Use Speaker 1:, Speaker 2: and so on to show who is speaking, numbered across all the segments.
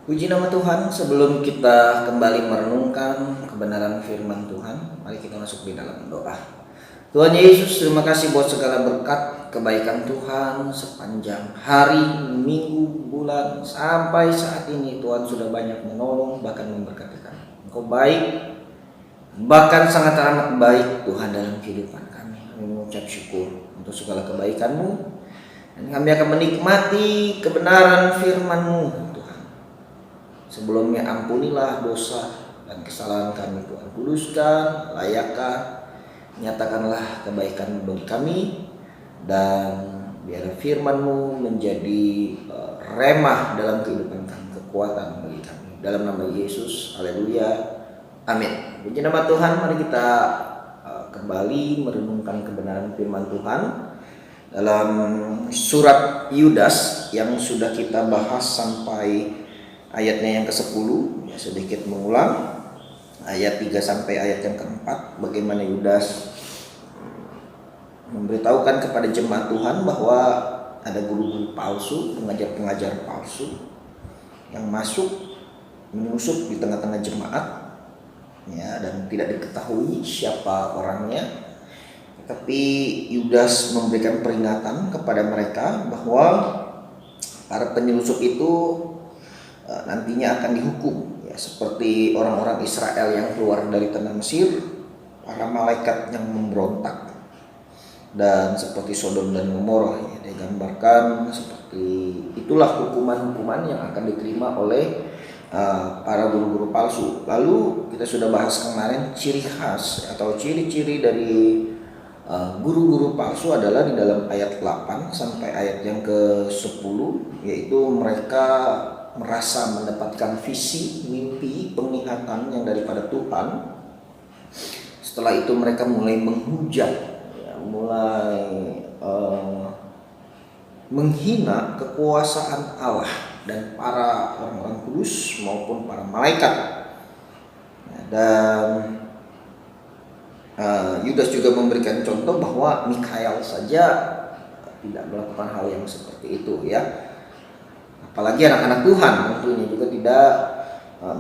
Speaker 1: Puji nama Tuhan, sebelum kita kembali merenungkan kebenaran firman Tuhan, mari kita masuk di dalam doa. Tuhan Yesus, terima kasih buat segala berkat, kebaikan Tuhan sepanjang hari, minggu, bulan, sampai saat ini Tuhan sudah banyak menolong, bahkan memberkati kami. Engkau baik, bahkan sangat amat baik Tuhan dalam kehidupan kami. Kami mengucap syukur untuk segala kebaikan-Mu, dan kami akan menikmati kebenaran firman-Mu. Sebelumnya ampunilah dosa dan kesalahan kami Tuhan. Kuduskan, layakkan, nyatakanlah kebaikan bagi kami. Dan biar firman-Mu menjadi remah dalam kehidupan kami, kekuatan bagi kami. Dalam nama Yesus, haleluya, amin. Puji nama Tuhan, mari kita kembali merenungkan kebenaran firman Tuhan dalam surat Yudas yang sudah kita bahas sampai ayatnya yang ke-10, ya, sedikit mengulang ayat 3 sampai ayat yang ke-4, bagaimana Yudas memberitahukan kepada jemaat Tuhan bahwa ada guru-guru palsu, pengajar-pengajar palsu yang masuk menyusup di tengah-tengah jemaat, ya, dan tidak diketahui siapa orangnya. Tapi Yudas memberikan peringatan kepada mereka bahwa para penyelusup itu nantinya akan dihukum, ya, seperti orang-orang Israel yang keluar dari tanah Mesir, para malaikat yang memberontak, dan seperti Sodom dan Gomora, ya, digambarkan seperti itulah hukuman-hukuman yang akan diterima oleh para guru-guru palsu. Lalu kita sudah bahas kemarin ciri khas atau ciri-ciri dari guru-guru palsu adalah di dalam ayat 8 sampai ayat yang ke-10, yaitu mereka merasa mendapatkan visi, mimpi, penglihatan yang daripada Tuhan. Setelah itu mereka mulai menghujat, ya, mulai menghina kekuasaan Allah dan para orang-orang kudus maupun para malaikat. Dan Yudas juga memberikan contoh bahwa Mikael saja tidak melakukan hal yang seperti itu, ya. Apalagi anak-anak Tuhan tentunya juga tidak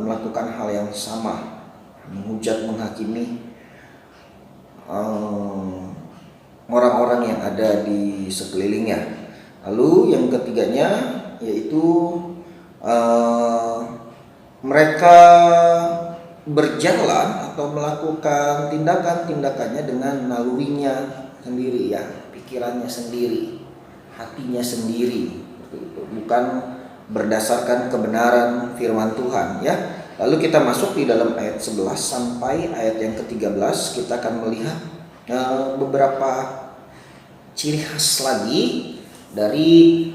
Speaker 1: melakukan hal yang sama, menghujat, menghakimi orang-orang yang ada di sekelilingnya. Lalu yang ketiganya yaitu mereka berjalan atau melakukan tindakan-tindakannya dengan nalurinya sendiri, ya, pikirannya sendiri, hatinya sendiri, bukan berdasarkan kebenaran firman Tuhan, ya. Lalu kita masuk di dalam ayat 11 sampai ayat yang ke-13, kita akan melihat beberapa ciri khas lagi dari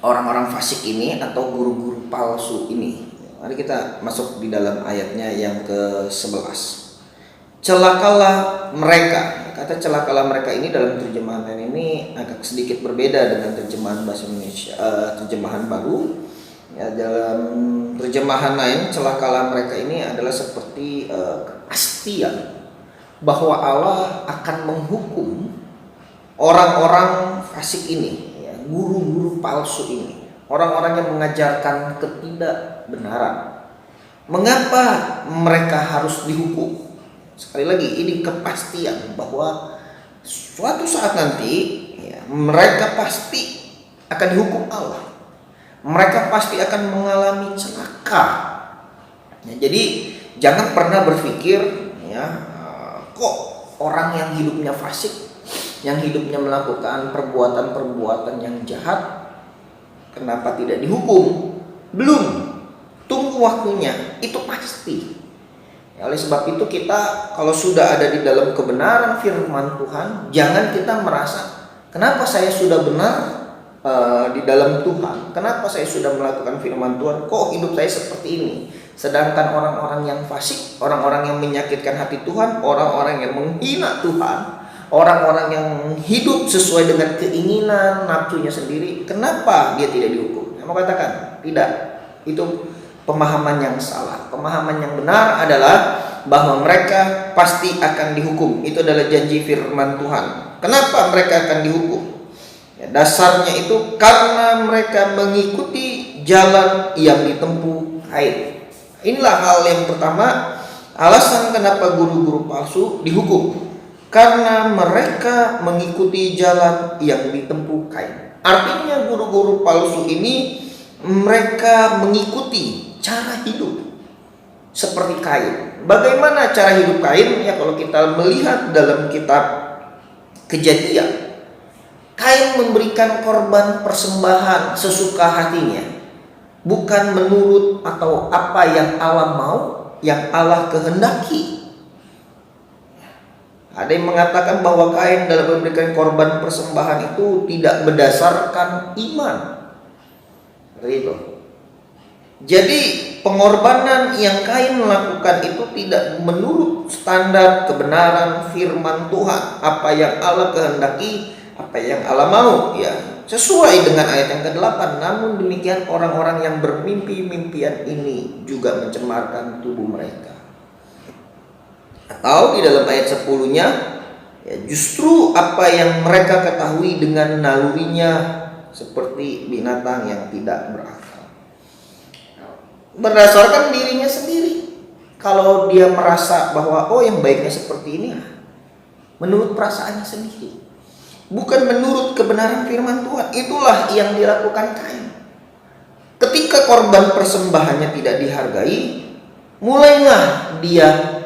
Speaker 1: orang-orang fasik ini atau guru-guru palsu ini. Mari kita masuk di dalam ayatnya yang ke-11. Celakalah mereka. Kata celakalah mereka ini dalam terjemahan ini agak sedikit berbeda dengan terjemahan bahasa Indonesia, terjemahan baru. Ya, dalam terjemahan lain celakalah mereka ini adalah seperti kepastian bahwa Allah akan menghukum orang-orang fasik ini, ya, guru-guru palsu ini, orang-orang yang mengajarkan ketidakbenaran. Mengapa mereka harus dihukum? Sekali lagi, ini kepastian bahwa suatu saat nanti, ya, mereka pasti akan dihukum Allah. Mereka pasti akan mengalami celaka. Ya, jadi jangan pernah berpikir, ya, kok orang yang hidupnya fasik, yang hidupnya melakukan perbuatan-perbuatan yang jahat, kenapa tidak dihukum? Belum, tunggu waktunya, itu pasti. Ya, oleh sebab itu kita kalau sudah ada di dalam kebenaran firman Tuhan, jangan kita merasa kenapa saya sudah benar di dalam Tuhan, kenapa saya sudah melakukan firman Tuhan, kok hidup saya seperti ini. Sedangkan orang-orang yang fasik, orang-orang yang menyakitkan hati Tuhan, orang-orang yang menghina Tuhan, orang-orang yang hidup sesuai dengan keinginan nafsunya sendiri, kenapa dia tidak dihukum? Saya mau katakan, tidak. Itu pemahaman yang salah. Pemahaman yang benar adalah bahwa mereka pasti akan dihukum. Itu adalah janji firman Tuhan. Kenapa mereka akan dihukum? Ya, dasarnya itu karena mereka mengikuti jalan yang ditempuh Kain. Inilah hal yang pertama, alasan kenapa guru-guru palsu dihukum. Karena mereka mengikuti jalan yang ditempuh Kain. Artinya guru-guru palsu ini mereka mengikuti cara hidup seperti Kain. Bagaimana cara hidup Kain? Ya, kalau kita melihat dalam kitab Kejadian, Kain memberikan korban persembahan sesuka hatinya, bukan menurut atau apa yang Allah mau, yang Allah kehendaki. Ada yang mengatakan bahwa Kain dalam memberikan korban persembahan itu tidak berdasarkan iman. Seperti itu. Jadi pengorbanan yang Kain lakukan itu tidak menurut standar kebenaran firman Tuhan, apa yang Allah kehendaki, apa yang Allah mau, ya sesuai dengan ayat yang ke-8. Namun demikian orang-orang yang bermimpi-mimpian ini juga mencemarkan tubuh mereka. Atau di dalam ayat 10-nya, ya justru apa yang mereka ketahui dengan nalurinya seperti binatang yang tidak berakal. Berdasarkan dirinya sendiri. Kalau dia merasa bahwa yang baiknya seperti ini, menurut perasaannya sendiri, bukan menurut kebenaran firman Tuhan. Itulah yang dilakukan Kain. Ketika korban persembahannya tidak dihargai, mulailah dia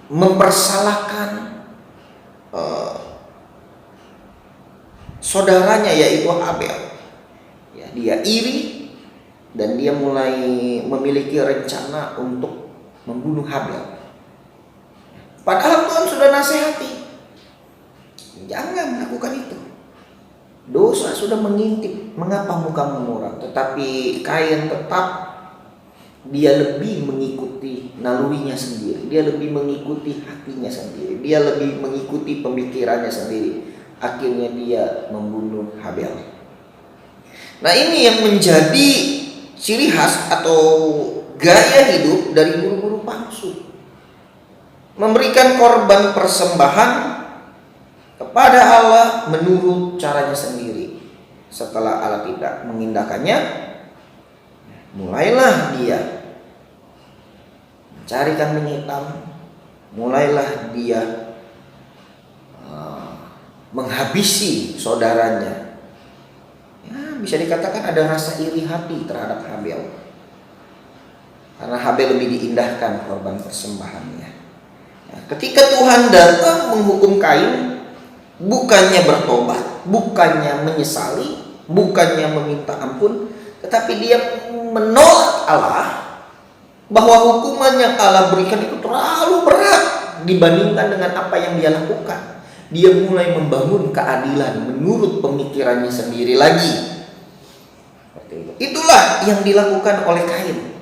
Speaker 1: mempersalahkan saudaranya, yaitu Habel. Ya, dia iri dan dia mulai memiliki rencana untuk membunuh Habel. Padahal Tuhan sudah nasihati, jangan melakukan itu. Dosa sudah mengintip, mengapa mukamu muram? Tetapi Kain tetap, dia lebih mengikuti nalurinya sendiri, dia lebih mengikuti hatinya sendiri, dia lebih mengikuti pemikirannya sendiri. Akhirnya dia membunuh Habel. Nah, ini yang menjadi ciri khas atau gaya hidup dari guru-guru palsu. Memberikan korban persembahan kepada Allah menurut caranya sendiri. Setelah Allah tidak mengindahkannya, mulailah dia mencari kambing hitam, mulailah dia menghabisi saudaranya. Ya, bisa dikatakan ada rasa iri hati terhadap Habel, karena Habel lebih diindahkan korban persembahannya. Ya, ketika Tuhan datang menghukum Kain, bukannya bertobat, bukannya menyesali, bukannya meminta ampun, tetapi dia menolak Allah, bahwa hukuman yang Allah berikan itu terlalu berat dibandingkan dengan apa yang dia lakukan. Dia mulai membangun keadilan menurut pemikirannya sendiri lagi. Itulah yang dilakukan oleh Kain.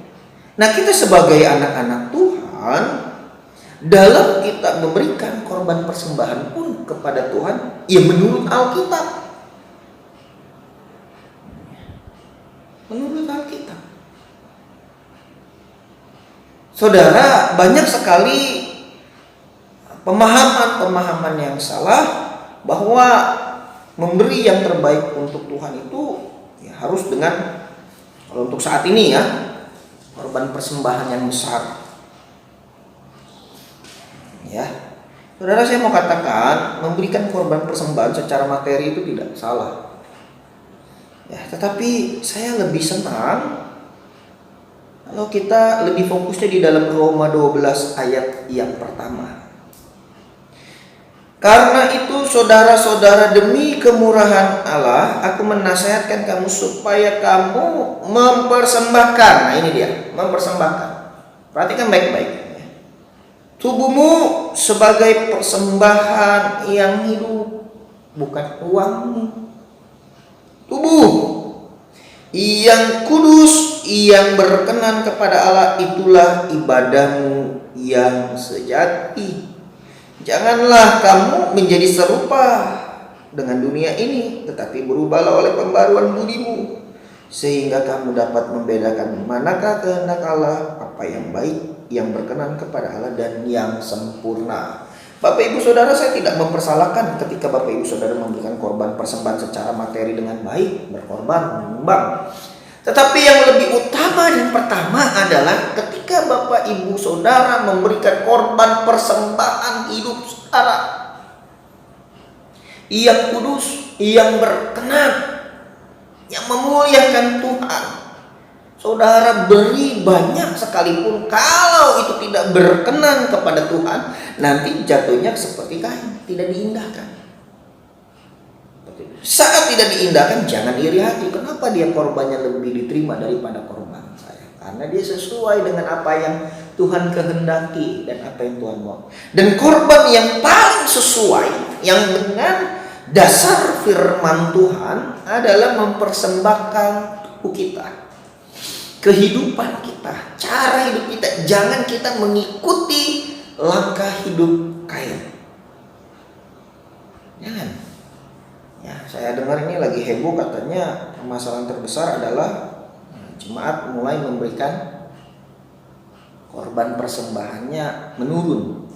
Speaker 1: Nah, kita sebagai anak-anak Tuhan, dalam kita memberikan korban persembahan pun kepada Tuhan, ya menurut Alkitab. Menurut Alkitab. Saudara, banyak sekali pemahaman-pemahaman yang salah bahwa memberi yang terbaik untuk Tuhan itu ya harus dengan, kalau untuk saat ini ya, korban persembahan yang besar. Ya, saudara, saya mau katakan memberikan korban persembahan secara materi itu tidak salah. Ya, tetapi saya lebih senang kalau kita lebih fokusnya di dalam Roma 12 ayat yang pertama. Karena itu saudara-saudara, demi kemurahan Allah, aku menasihatkan kamu supaya kamu mempersembahkan. Nah, ini dia, mempersembahkan. Perhatikan baik-baik. Tubuhmu sebagai persembahan yang hidup, bukan uangmu. Tubuh yang kudus, yang berkenan kepada Allah, itulah ibadahmu yang sejati. Janganlah kamu menjadi serupa dengan dunia ini, tetapi berubahlah oleh pembaruan budimu, sehingga kamu dapat membedakan manakah kehendak Allah, apa yang baik, yang berkenan kepada Allah, dan yang sempurna. Bapak Ibu Saudara, saya tidak mempersalahkan ketika Bapak Ibu Saudara memberikan korban persembahan secara materi dengan baik, berkorban, menyumbang. Tetapi yang lebih utama dan pertama adalah ketika Bapak Ibu Saudara memberikan korban persembahan hidup saudara yang kudus, yang berkenan, yang memuliakan Tuhan, saudara beri banyak sekalipun, kalau itu tidak berkenan kepada Tuhan, nanti jatuhnya seperti Kain, tidak diindahkan. Saat tidak diindahkan, jangan iri hati. Kenapa dia korbannya lebih diterima daripada korban saya? Karena dia sesuai dengan apa yang Tuhan kehendaki dan apa yang Tuhan mau. Dan korban yang paling sesuai, yang dengan dasar firman Tuhan, adalah mempersembahkan tubuh kita, kehidupan kita, cara hidup kita. Jangan kita mengikuti langkah hidup Kain. Jangan. Ya, saya dengar ini lagi heboh, katanya permasalahan terbesar adalah jemaat mulai memberikan korban persembahannya menurun.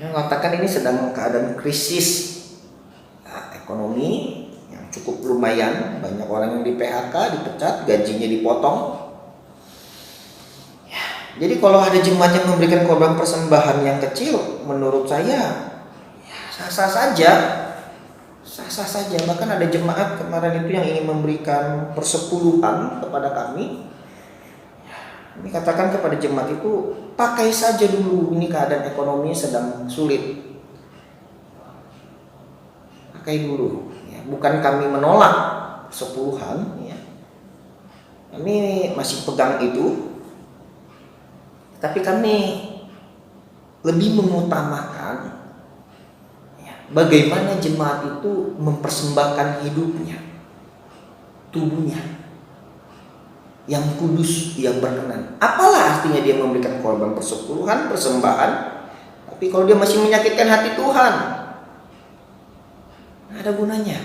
Speaker 1: Yang mengatakan ini sedang keadaan krisis ekonomi yang cukup lumayan, banyak orang yang di PHK, dipecat, gajinya dipotong. Ya, jadi kalau ada jemaat yang memberikan korban persembahan yang kecil, menurut saya ya, sah-sah saja. Sah-sah saja. Bahkan ada jemaat kemarin itu yang ingin memberikan persepuluhan kepada kami. Ini katakan kepada jemaat itu, pakai saja dulu, ini keadaan ekonomi sedang sulit. Pakai dulu. Ya, bukan kami menolak persepuluhan. Ya. Kami masih pegang itu. Tapi kami lebih mengutamakan bagaimana jemaat itu mempersembahkan hidupnya, tubuhnya yang kudus, yang berkenan. Apalah artinya dia memberikan korban persepuluhan, persembahan, tapi kalau dia masih menyakitkan hati Tuhan, nggak ada gunanya.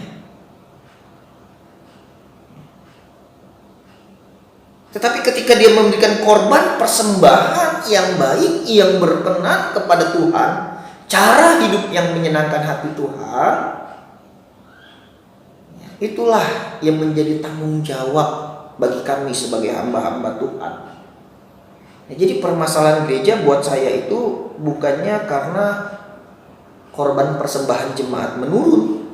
Speaker 1: Tetapi ketika dia memberikan korban persembahan yang baik, yang berkenan kepada Tuhan, cara hidup yang menyenangkan hati Tuhan, itulah yang menjadi tanggung jawab bagi kami sebagai hamba-hamba Tuhan. Nah, jadi permasalahan gereja buat saya itu bukannya karena korban persembahan jemaat menurun,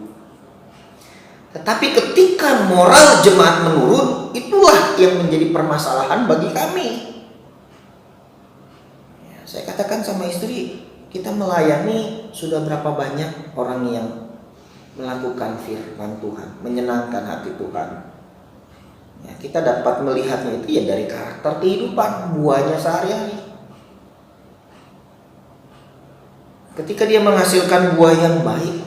Speaker 1: tetapi ketika moral jemaat menurun, itulah yang menjadi permasalahan bagi kami. Ya, saya katakan sama istri, kita melayani sudah berapa banyak orang yang melakukan firman Tuhan, menyenangkan hati Tuhan. Ya, kita dapat melihatnya itu ya dari karakter kehidupan, buahnya sehari-hari. Ketika dia menghasilkan buah yang baik,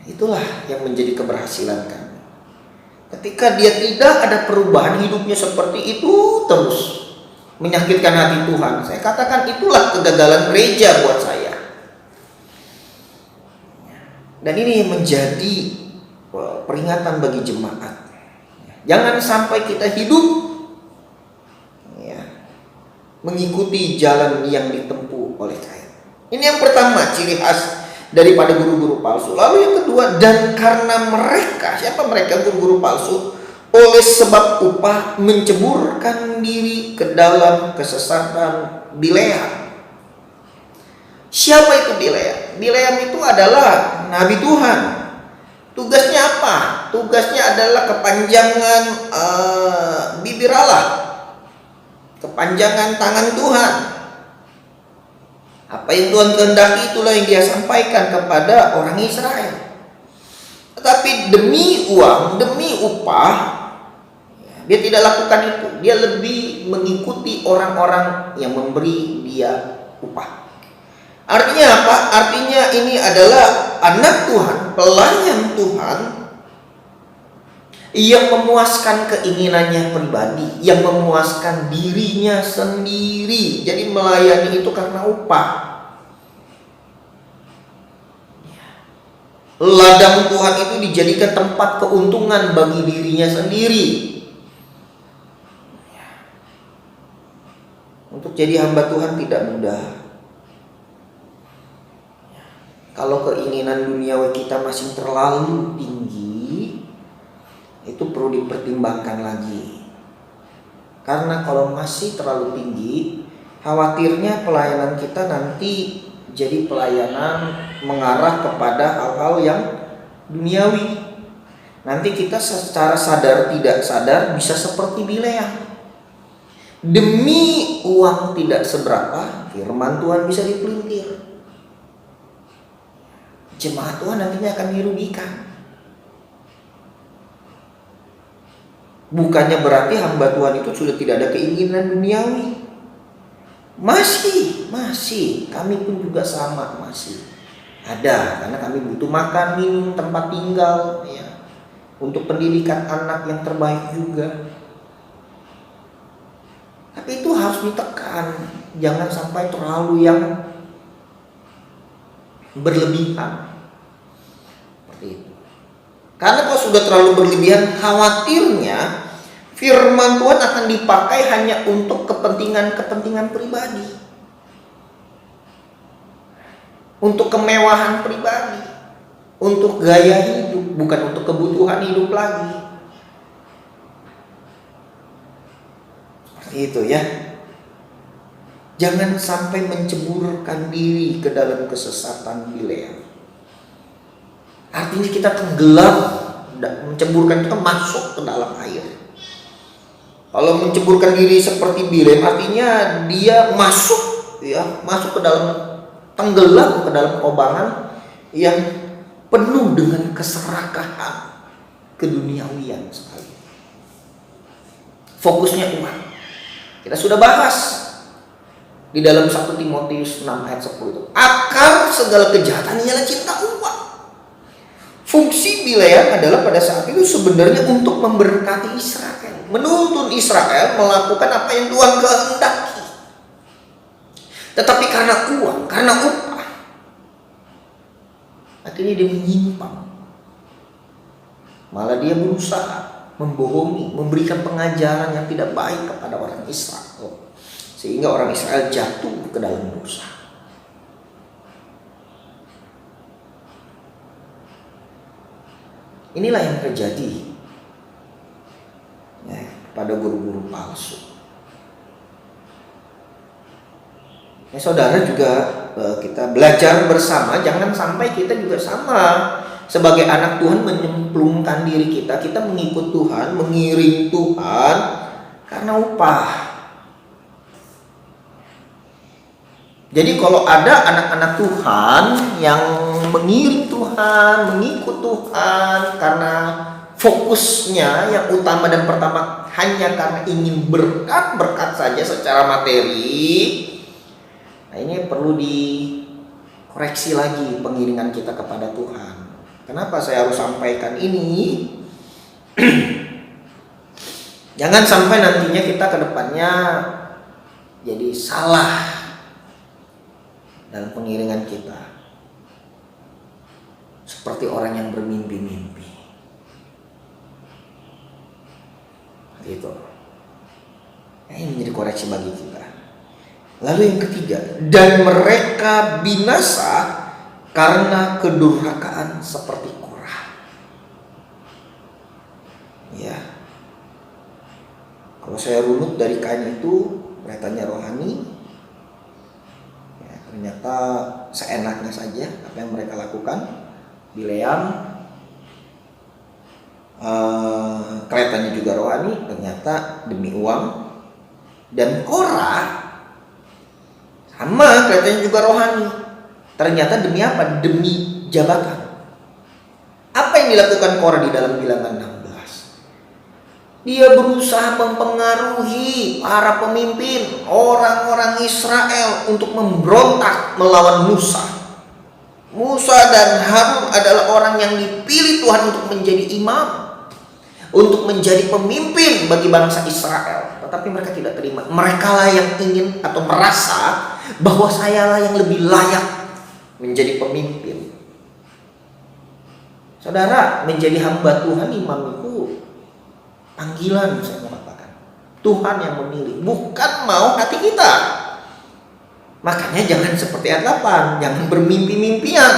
Speaker 1: itulah yang menjadi keberhasilan kami. Ketika dia tidak ada perubahan hidupnya seperti itu terus, menyakitkan hati Tuhan, saya katakan itulah kegagalan gereja buat saya. Dan ini menjadi peringatan bagi jemaat. Jangan sampai kita hidup mengikuti jalan yang ditempuh oleh Kain. Ini yang pertama, ciri khas daripada guru-guru palsu. Lalu yang kedua, dan karena mereka, siapa mereka guru-guru palsu? Oleh sebab upah menceburkan diri ke dalam kesesatan Bileam. Siapa itu Bileam? Bileam itu adalah nabi Tuhan. Tugasnya apa? Tugasnya adalah kepanjangan bibir Allah, kepanjangan tangan Tuhan. Apa yang Tuhan kehendaki itulah yang dia sampaikan kepada orang Israel. Tetapi demi uang, demi upah, dia tidak lakukan itu. Dia lebih mengikuti orang-orang yang memberi dia upah. Artinya apa? Artinya ini adalah anak Tuhan, pelayan Tuhan, yang memuaskan keinginannya pribadi, yang memuaskan dirinya sendiri. Jadi melayani itu karena upah. Ladang Tuhan itu dijadikan tempat keuntungan bagi dirinya sendiri. Untuk jadi hamba Tuhan tidak mudah. Kalau keinginan duniawi kita masih terlalu tinggi, itu perlu dipertimbangkan lagi. Karena kalau masih terlalu tinggi, khawatirnya pelayanan kita nanti jadi pelayanan mengarah kepada hal-hal yang duniawi. Nanti kita secara sadar tidak sadar bisa seperti Bileam. Demi uang tidak seberapa, firman Tuhan bisa dipelintir. Jemaat Tuhan nantinya akan dirugikan. Bukannya berarti hamba Tuhan itu sudah tidak ada keinginan duniawi. Masih. Kami pun juga sama, masih ada. Karena kami butuh makan, minum, tempat tinggal, ya. Untuk pendidikan anak yang terbaik juga. Tapi itu harus ditekan. Jangan sampai terlalu yang berlebihan. Seperti itu. Karena kalau sudah terlalu berlebihan, khawatirnya firman Tuhan akan dipakai hanya untuk kepentingan pribadi. Untuk kemewahan pribadi. Untuk gaya hidup, bukan untuk kebutuhan hidup lagi. Seperti itu ya. Jangan sampai menceburkan diri ke dalam kesesatan Bileam. Artinya kita tenggelam, menceburkan kita masuk ke dalam air. Kalau menceburkan diri seperti Bileam, artinya dia masuk ke dalam, tenggelam ke dalam kobangan yang penuh dengan keserakahan keduniawian sekali. Fokusnya uang. Kita sudah bahas di dalam 1 Timotius 6 ayat 10 itu. Akar segala kejahatan ialah cinta uang. Fungsi Bileam adalah pada saat itu sebenarnya untuk memberkati Israel, menuntun Israel melakukan apa yang Tuhan kehendaki. Tetapi karena uang, karena upah, akhirnya dia menyimpang. Malah dia berusaha membohongi, memberikan pengajaran yang tidak baik kepada orang Israel, sehingga orang Israel jatuh ke dalam dosa. Inilah yang terjadi ya, pada guru-guru palsu. Ya, saudara juga kita belajar bersama, jangan sampai kita juga sama sebagai anak Tuhan menyemplungkan diri kita mengikut Tuhan, mengiring Tuhan karena upah. Jadi kalau ada anak-anak Tuhan yang mengiring Tuhan, mengikut Tuhan karena fokusnya yang utama dan pertama hanya karena ingin berkat-berkat saja secara materi, nah ini perlu dikoreksi lagi pengiringan kita kepada Tuhan. Kenapa saya harus sampaikan ini? Jangan sampai nantinya kita ke depannya jadi salah dalam pengiringan kita, seperti orang yang bermimpi-mimpi. Gitu. Nah, ini menjadi koreksi bagi kita. Lalu yang ketiga, dan mereka binasa karena kedurhakaan seperti Korah. Ya. Kalau saya runut dari kain itu, kelihatannya rohani. Ternyata seenaknya saja apa yang mereka lakukan. Bileam kelihatannya juga rohani, ternyata demi uang. Dan Korah sama, kelihatannya juga rohani, ternyata demi apa? Demi jabatan. Apa yang dilakukan Korah di dalam Bilangan 16? Dia berusaha mempengaruhi para pemimpin orang-orang Israel untuk memberontak melawan Musa. Musa dan Harun adalah orang yang dipilih Tuhan untuk menjadi imam, untuk menjadi pemimpin bagi bangsa Israel. Tetapi mereka tidak terima. Mereka lah yang ingin atau merasa bahwa sayalah yang lebih layak menjadi pemimpin. Saudara, menjadi hamba Tuhan, imam itu panggilan, saya mau katakan. Tuhan yang memilih, bukan mau hati kita. Makanya jangan seperti ayat 8, jangan bermimpi-mimpian.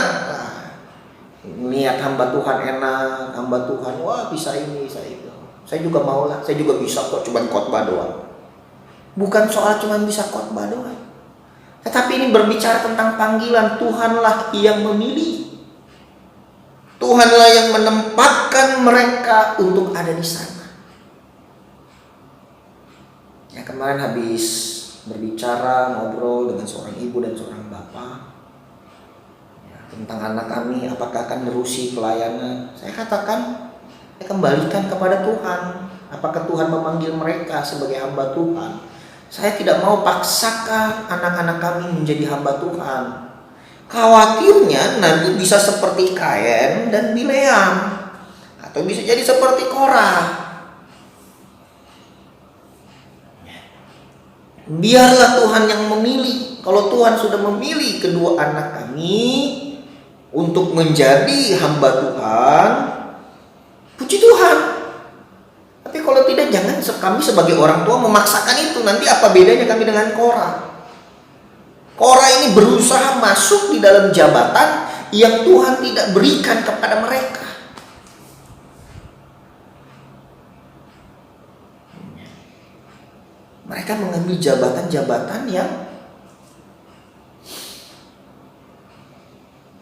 Speaker 1: Lihat hamba Tuhan enak, hamba Tuhan wah bisa ini, bisa itu. Saya juga mau lah, saya juga bisa kok, cuman khotbah doang. Bukan soal cuman bisa khotbah doang. Tetapi ini berbicara tentang panggilan. Tuhanlah yang memilih. Tuhanlah yang menempatkan mereka untuk ada di sana. Ya, kemarin habis berbicara, ngobrol dengan seorang ibu dan seorang bapak tentang anak kami, apakah akan menerusi pelayanan. Saya katakan, saya kembalikan kepada Tuhan. Apakah Tuhan memanggil mereka sebagai hamba Tuhan? Saya tidak mau paksakan anak-anak kami menjadi hamba Tuhan. Khawatirnya nanti bisa seperti Kain dan Bileam, atau bisa jadi seperti Korah. Biarlah Tuhan yang memilih. Kalau Tuhan sudah memilih kedua anak kami untuk menjadi hamba Tuhan, puji Tuhan. Tapi kalau tidak, jangan kami sebagai orang tua memaksakan itu. Nanti apa bedanya kami dengan Korah? Korah ini berusaha masuk di dalam jabatan yang Tuhan tidak berikan kepada mereka. Mereka mengambil jabatan-jabatan yang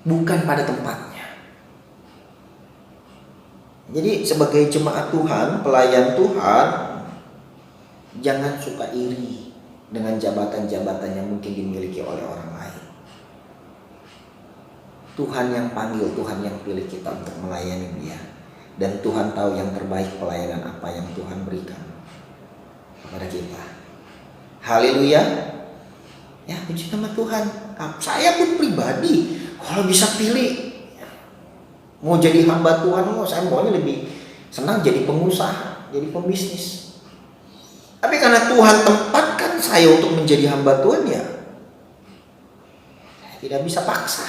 Speaker 1: bukan pada tempatnya. Jadi sebagai jemaat Tuhan, pelayan Tuhan, jangan suka iri dengan jabatan-jabatan yang mungkin dimiliki oleh orang lain. Tuhan yang panggil, Tuhan yang pilih kita untuk melayani Dia. Dan Tuhan tahu yang terbaik pelayanan apa yang Tuhan berikan kepada kita. Haleluya. Ya, puji nama Tuhan. Saya pun pribadi, kalau bisa pilih mau jadi hamba Tuhan, saya maunya lebih senang jadi pengusaha, jadi pembisnis. Tapi karena Tuhan tempatkan saya untuk menjadi hamba Tuhan, ya saya tidak bisa paksa.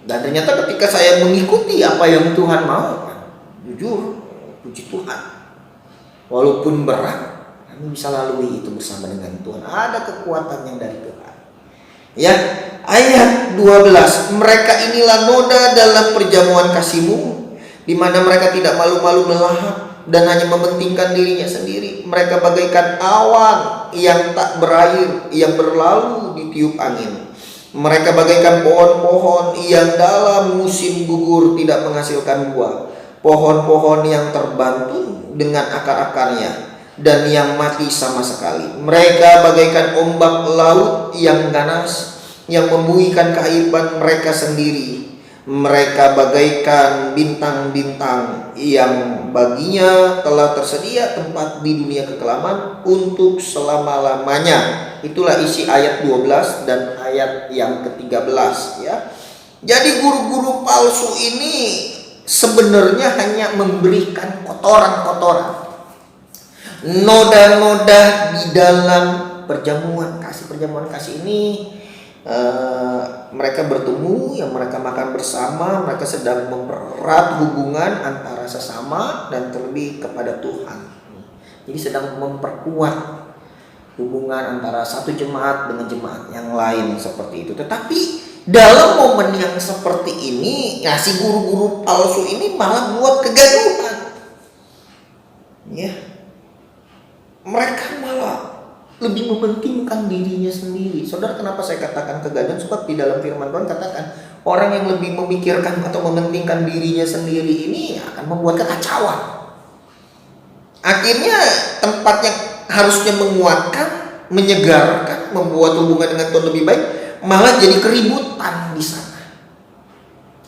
Speaker 1: Dan ternyata ketika saya mengikuti apa yang Tuhan mau, jujur, puji Tuhan, walaupun berat, kami bisa lalui itu bersama dengan Tuhan. Ada kekuatan yang dari Tuhan. Ya, ayat 12. Mereka inilah noda dalam perjamuan kasih-Mu, di mana mereka tidak malu-malu melahap dan hanya mementingkan dirinya sendiri. Mereka bagaikan awan yang tak berair, yang berlalu ditiup angin. Mereka bagaikan pohon-pohon yang dalam musim gugur tidak menghasilkan buah. Pohon-pohon yang terbantu dengan akar-akarnya dan yang mati sama sekali. Mereka bagaikan ombak laut yang ganas, yang membuihkan keaiban mereka sendiri. Mereka bagaikan bintang-bintang yang baginya telah tersedia tempat di dunia kekelaman untuk selama-lamanya. Itulah isi ayat 12 dan ayat yang ke-13 ya. Jadi guru-guru palsu ini sebenarnya hanya memberikan kotoran-kotoran, noda-noda di dalam perjamuan kasih. Perjamuan kasih ini mereka bertemu, yang mereka makan bersama, mereka sedang mempererat hubungan antara sesama dan terlebih kepada Tuhan. Jadi sedang memperkuat hubungan antara satu jemaat dengan jemaat yang lain seperti itu. Tetapi dalam momen yang seperti ini, ya, si guru-guru palsu ini malah buat kegaduhan. Ya. Mereka malah lebih mementingkan dirinya sendiri. Saudara, kenapa saya katakan kegaduhan? Sebab di dalam firman Tuhan katakan, orang yang lebih memikirkan atau mementingkan dirinya sendiri ini akan membuat kekacauan. Akhirnya tempat yang harusnya menguatkan, menyegarkan, membuat hubungan dengan Tuhan lebih baik, malah jadi keributan di sana,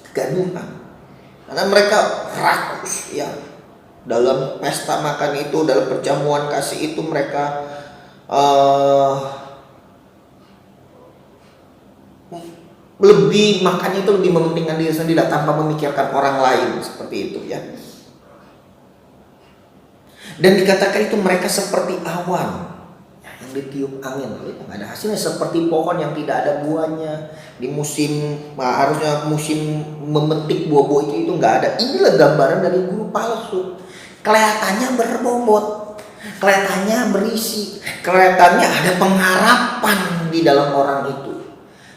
Speaker 1: kegaduhan. Karena mereka rakus ya. Dalam pesta makan itu, dalam perjamuan kasih itu, mereka lebih makan itu lebih mementingkan diri sendiri tanpa memikirkan orang lain, seperti itu ya. Dan dikatakan itu mereka seperti awan yang ditiup angin, nggak ada hasilnya, seperti pohon yang tidak ada buahnya di musim, harusnya musim memetik buah-buah itu nggak ada. Inilah gambaran dari guru palsu. Kelihatannya berbobot, kelihatannya berisi, kelihatannya ada pengharapan di dalam orang itu,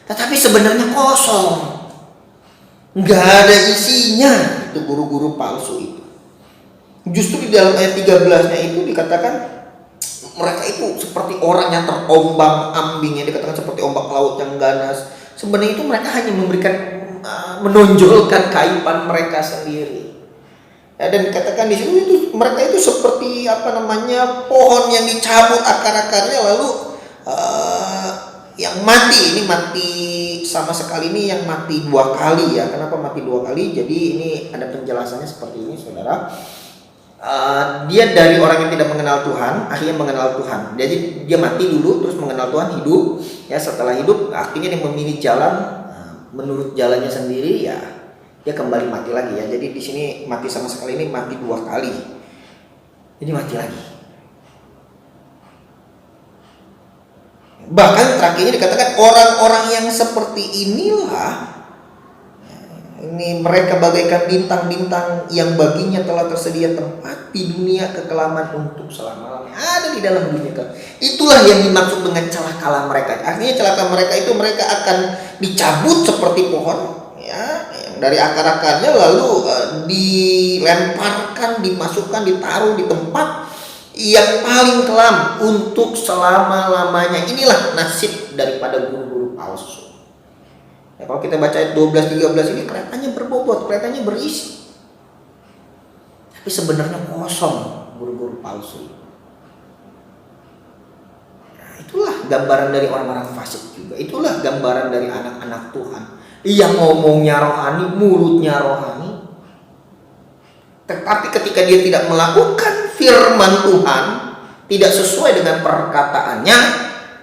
Speaker 1: tetapi sebenarnya kosong. nggak ada isinya itu guru-guru palsu itu. Justru di dalam ayat 13-nya itu dikatakan mereka itu seperti orang yang terombang-ambing, yang dikatakan seperti ombak laut yang ganas. Sebenarnya itu mereka hanya memberikan menonjolkan kaiban mereka sendiri. Ya, dan dikatakan di situ itu mereka itu seperti pohon yang dicabut akar-akarnya lalu yang mati. Ini mati sama sekali, ini yang mati 2 kali ya. Kenapa mati 2 kali? Jadi ini ada penjelasannya seperti ini, saudara. Dia dari orang yang tidak mengenal Tuhan akhirnya mengenal Tuhan. Jadi dia mati dulu terus mengenal Tuhan, hidup ya. Setelah hidup artinya dia memilih jalan menurut jalannya sendiri ya, dia kembali mati lagi ya. Jadi di sini mati sama sekali ini mati 2 kali. Jadi mati lagi. Bahkan terakhirnya dikatakan orang-orang yang seperti inilah, ini mereka bagaikan bintang-bintang yang baginya telah tersedia tempat di dunia kekelaman untuk selama-lamanya. Ada di dalam dunia kekelaman. Itulah yang dimaksud dengan celakalah mereka. Artinya celaka mereka itu mereka akan dicabut seperti pohon ya, yang dari akar-akarnya lalu dilemparkan, dimasukkan, ditaruh di tempat yang paling kelam untuk selama-lamanya. Inilah nasib daripada guru-guru palsu. Ya, kalau kita baca ayat 12-13 ini kelihatannya berbobot, kelihatannya berisi. Tapi sebenarnya kosong guru-guru palsu. Nah, itulah gambaran dari orang-orang fasik juga. Itulah gambaran dari anak-anak Tuhan yang ngomongnya rohani, mulutnya rohani. Tetapi ketika dia tidak melakukan firman Tuhan, tidak sesuai dengan perkataannya,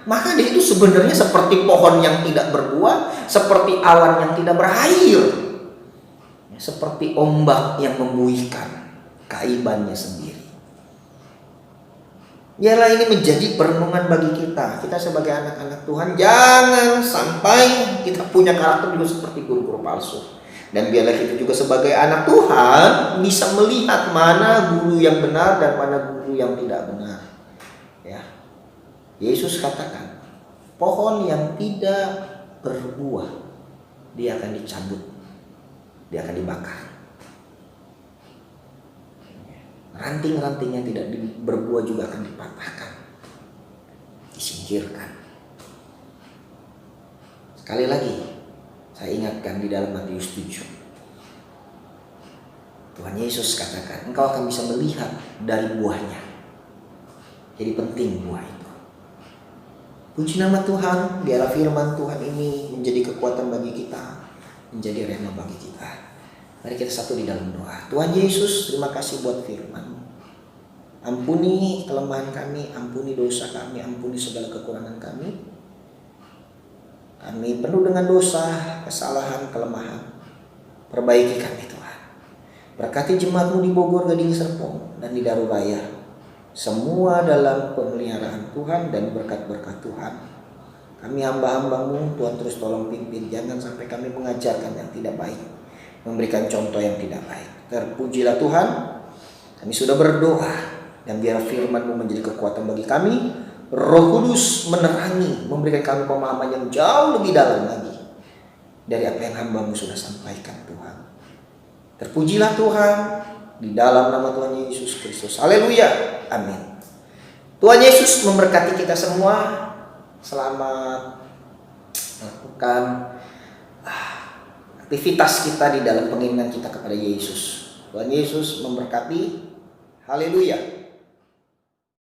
Speaker 1: maka dia itu sebenarnya seperti pohon yang tidak berbuah, seperti awan yang tidak berair, seperti ombak yang membuihkan kaibannya sendiri. Biarlah ini menjadi perenungan bagi kita. Kita sebagai anak-anak Tuhan jangan sampai kita punya karakter juga seperti guru-guru palsu. Dan biarlah kita juga sebagai anak Tuhan bisa melihat mana guru yang benar dan mana guru yang tidak benar. Ya. Yesus katakan, pohon yang tidak berbuah dia akan dicabut, dia akan dibakar. Ranting-ranting yang tidak berbuah juga akan dipatahkan, disingkirkan. Sekali lagi saya ingatkan di dalam Matius 7, Tuhan Yesus katakan engkau akan bisa melihat dari buahnya. Jadi penting buah itu. Puji nama Tuhan, biarlah firman Tuhan ini menjadi kekuatan bagi kita, menjadi rema bagi kita. Mari kita satu di dalam doa. Tuhan Yesus, terima kasih buat firman. Ampuni kelemahan kami, ampuni dosa kami, ampuni segala kekurangan kami. Kami penuh dengan dosa, kesalahan, kelemahan. Perbaiki kami Tuhan. Berkati jemaat-Mu di Bogor, Gading Serpong, dan di Daruraya. Semua dalam pemeliharaan Tuhan dan berkat-berkat Tuhan. Kami hamba-hamba-Mu, Tuhan terus tolong pimpin. Jangan sampai kami mengajarkan yang tidak baik, memberikan contoh yang tidak baik. Terpujilah Tuhan. Kami sudah berdoa, dan biar firman-Mu menjadi kekuatan bagi kami. Roh Kudus menerangi, memberikan kami pemahaman yang jauh lebih dalam lagi dari apa yang hamba-Mu sudah sampaikan Tuhan. Terpujilah Tuhan di dalam nama Tuhan Yesus Kristus. Haleluya. Amin. Tuhan Yesus memberkati kita semua. Selamat melakukan aktivitas kita di dalam pengiringan kita kepada Yesus. Tuhan Yesus memberkati. Haleluya.